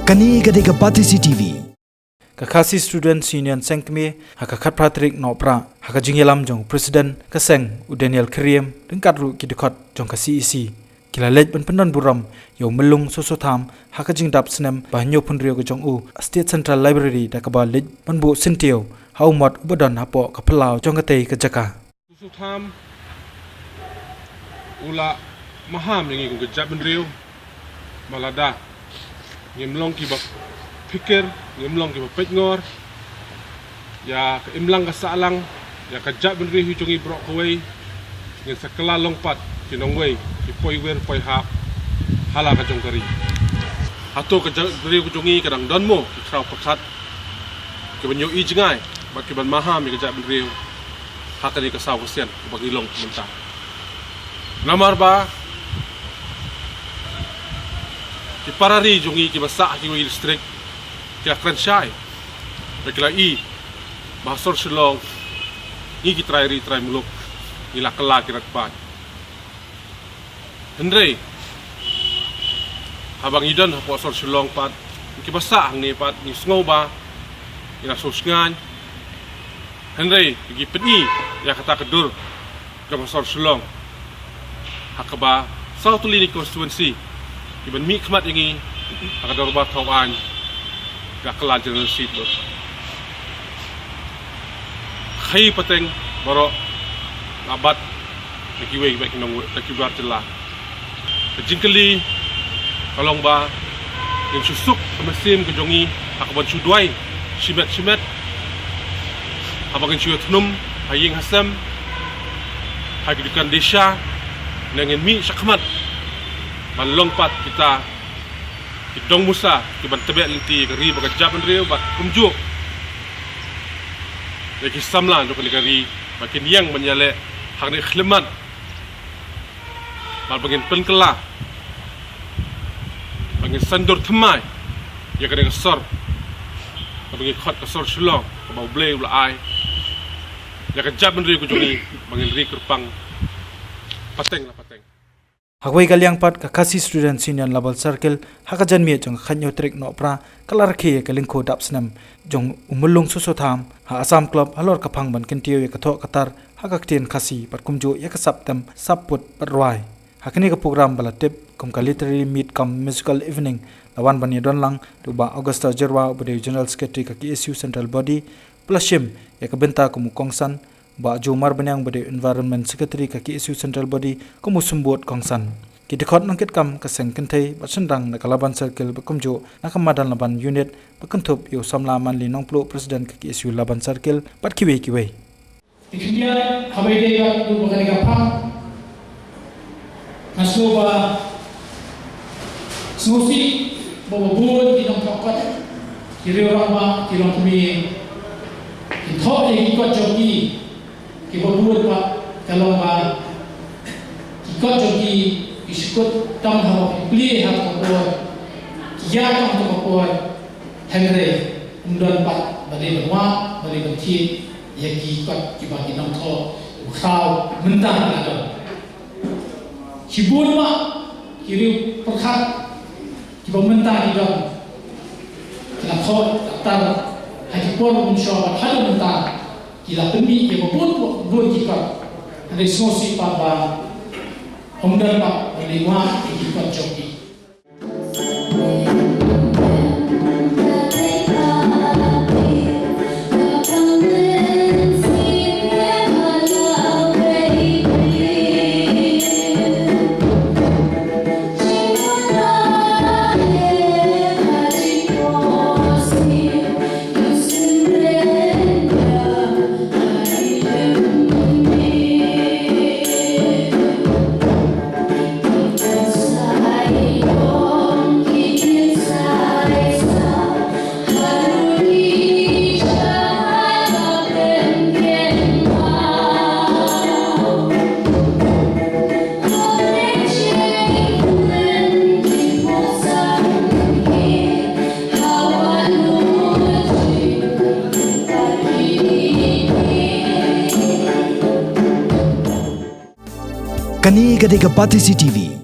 Kani gadega Pati CTV. Kakasi Student Union Sengkme hakakat Patrick Nopra hakajingelam jong Presiden Kaseng Daniel Kriem dengkatru kidekot jong ka CEC kilalej penpenon buram yo melung sosotham hakajing dap senem bahnyo punrio jong u State Central Library dakaba lej penbu sentio haumot ubodon hapo kapelau jong katei kejaka sosotham ula maham yang ikut kejap penrio malada ngimlong kibak pikir ngimlong kibak petngor ya keimlang kasalang ya kejap benri hujungi brok kawai yang sekela longpat kinongwei kipoi wer poi hap hala kajong kari atau kejap benri hujungi kadang donmo kikrau pekat kebanyo i jengai bak kiban maham kejap benri hakani kasau kesian bagi long mentah namar ba ki parari jungi ki basa ki wi district ki akran syai bekla i bahasor shilong ni ki try muluk ila kala ki ratpat Andre habang idan hapo sor shilong pat ki basa ang ni pat ni sngow ba ila susngan Andre ki pedi ya kata kedur ka bahasor shilong hakaba South Lini constituency Iban mi khmat yangi akador ba thawan gakla general seat lo khai pateng baro abat kiwe bek nong takibar tela jingkali kalong ba yang susuk mesim kejongi akaban suduai simet abagan syuat num haying hasam hagidukan desa dengan mi sakmat Malongpat kita Idong Musa Kiban tebek linti Kari baka jaban rio Bak kumjuk Lagi samlan Duk kari Makin yang menyalek Hak ni khlemat Mal bangin penkela Bangin sandur temai Ya kena ngesor Bangin khot kesor shulong Kebau blay ula ai Ya kan jaban rio kujungi Bangin ri kerpang Pateng lah pateng Hakwai kalyang pat Kakasi Student Union Label Circle hakajan mi jong khanyo trek nopra kalar khe kalingko dap snam jong umulung susotham ha Assam Club halor kapang ban kentio ya kathok katar hakakten khasi pat kumjo ya kasaptam saput parwai hakni ka program bala tip kom ka literary meet kam musical evening lawan ban yedon lang duba Augusta Jerwa bode General Secretary ka KSU Central Body plushim ya ka benta kum kongsan Ba Jomar Banyang bade Environment Secretary ka KSU Central Body kumu sumbut kongsan ki dekhot nangkit kam ka sengkenthei ba sendang na kalaban circle ba kumjo na kamadan laban unit ba kuntup yo samla manli nongplo president ka KSU laban circle pat kiwe Ikhnya habai dega du bagani ka phang nasloba snosi bo bo di nong kokot kiri rama ki long kumi ki thok ye ki ko jogi ki berdua pak kalau ba ikut jogi ikut tam hawa beli hak kapor ya kam to kapor henry undan pak bade wa bade bati ya ki ikut ki bagi nam tho khau mentang ada hibun ma kiri perkhat ki mentang idam kena tho tar haji pon insya-Allah hal mentang Kila pemi yang berpun kita ada sosi pada Honda pak melewat kita joki. Kani gadega Pati CTV.